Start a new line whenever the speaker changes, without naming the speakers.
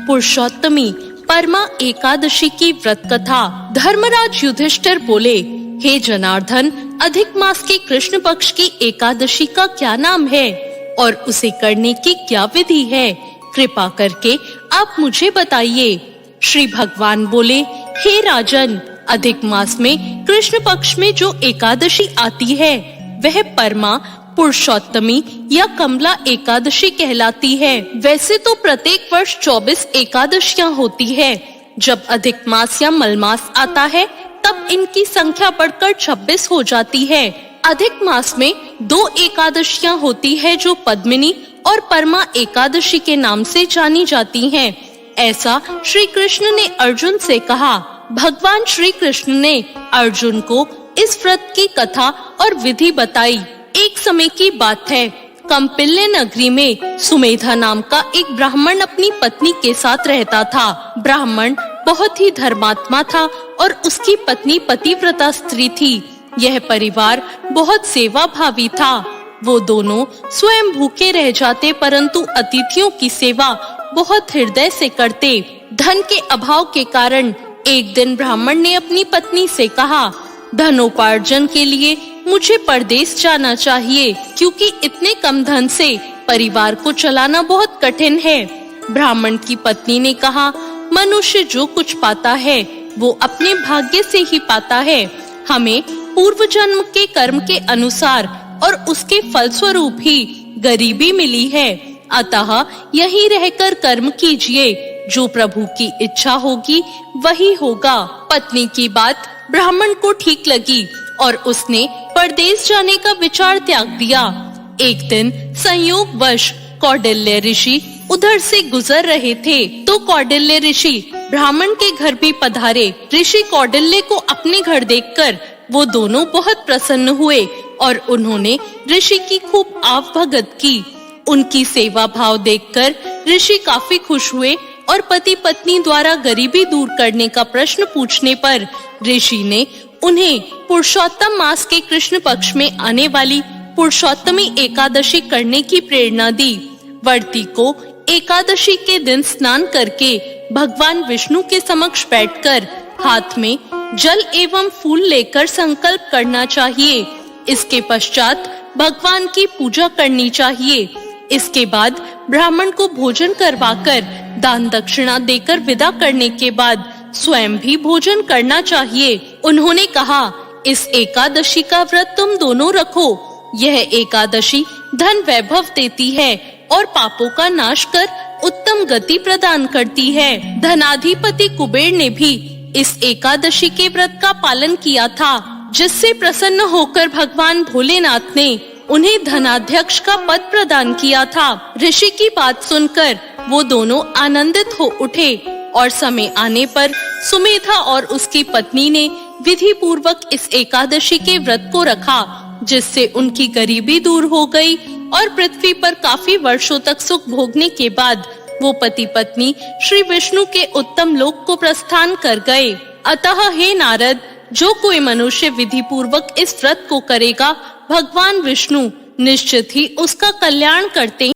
पुरुषोत्तमी परमा एकादशी की व्रत कथा। धर्मराज युधिष्ठिर बोले, हे जनार्दन, अधिक मास के कृष्ण पक्ष की एकादशी का क्या नाम है और उसे करने की क्या विधि है? कृपा करके आप मुझे बताइए। श्री भगवान बोले, हे राजन, अधिक मास में कृष्ण पक्ष में जो एकादशी आती है वह परमा पुरुषोत्तमी या कमला एकादशी कहलाती है। वैसे तो प्रत्येक वर्ष 24 एकादशियां होती है। जब अधिक मास या मलमास आता है तब इनकी संख्या बढ़कर 26 हो जाती है। अधिक मास में 2 एकादशियां होती है जो पद्मिनी और परमा एकादशी के नाम से जानी जाती हैं। ऐसा श्री कृष्ण ने अर्जुन से कहा। भगवान श्री कृष्ण ने अर्जुन को इस व्रत की कथा और विधि बताई। एक समय की बात है, कम्पिल्य नगरी में सुमेधा नाम का एक ब्राह्मण अपनी पत्नी के साथ रहता था। ब्राह्मण बहुत ही धर्मात्मा था और उसकी पत्नी पतिव्रता स्त्री थी। यह परिवार बहुत सेवा भावी था। वो दोनों स्वयं भूखे रह जाते परंतु अतिथियों की सेवा बहुत हृदय से करते। धन के अभाव के कारण एक दिन ब्राह्मण ने अपनी पत्नी से कहा, धनोपार्जन के लिए मुझे परदेश जाना चाहिए क्योंकि इतने कम धन से परिवार को चलाना बहुत कठिन है। ब्राह्मण की पत्नी ने कहा, मनुष्य जो कुछ पाता है वो अपने भाग्य से ही पाता है। हमें पूर्व जन्म के कर्म के अनुसार और उसके फलस्वरूप ही गरीबी मिली है। अतः यहीं रहकर कर्म कीजिए, जो प्रभु की इच्छा होगी वही होगा। पत्नी की बात ब्राह्मण को ठीक लगी और उसने परदेश जाने का विचार त्याग दिया। एक दिन संयोगवश कौटिल्य ऋषि उधर से गुजर रहे थे तो कौटिल्य ऋषि ब्राह्मण के घर भी पधारे। ऋषि कौटिल्य को अपने घर देखकर वो दोनों बहुत प्रसन्न हुए और उन्होंने ऋषि की खूब आवभगत की। उनकी सेवा भाव देखकर ऋषि काफी खुश हुए और पति पत्नी द्वारा गरीबी दूर करने का प्रश्न पूछने पर ऋषि ने उन्हें पुरुषोत्तम मास के कृष्ण पक्ष में आने वाली पुरुषोत्तमी एकादशी करने की प्रेरणा दी। व्रती को एकादशी के दिन स्नान करके भगवान विष्णु के समक्ष बैठकर हाथ में जल एवं फूल लेकर संकल्प करना चाहिए। इसके पश्चात भगवान की पूजा करनी चाहिए। इसके बाद ब्राह्मण को भोजन करवाकर दान दक्षिणा देकर विदा करने के बाद स्वयं भी भोजन करना चाहिए। उन्होंने कहा, इस एकादशी का व्रत तुम दोनों रखो। यह एकादशी धन वैभव देती है और पापों का नाश कर उत्तम गति प्रदान करती है। धनाधिपति कुबेर ने भी इस एकादशी के व्रत का पालन किया था, जिससे प्रसन्न होकर भगवान भोलेनाथ ने उन्हें धनाध्यक्ष का पद प्रदान किया था। ऋषि की बात सुनकर वो दोनों आनंदित हो उठे और समय आने पर सुमेधा और उसकी पत्नी ने विधि पूर्वक इस एकादशी के व्रत को रखा, जिससे उनकी गरीबी दूर हो गई और पृथ्वी पर काफी वर्षों तक सुख भोगने के बाद वो पति पत्नी श्री विष्णु के उत्तम लोक को प्रस्थान कर गए। अतः हे नारद, जो कोई मनुष्य विधि पूर्वक इस व्रत को करेगा, भगवान विष्णु निश्चित ही उसका कल्याण करते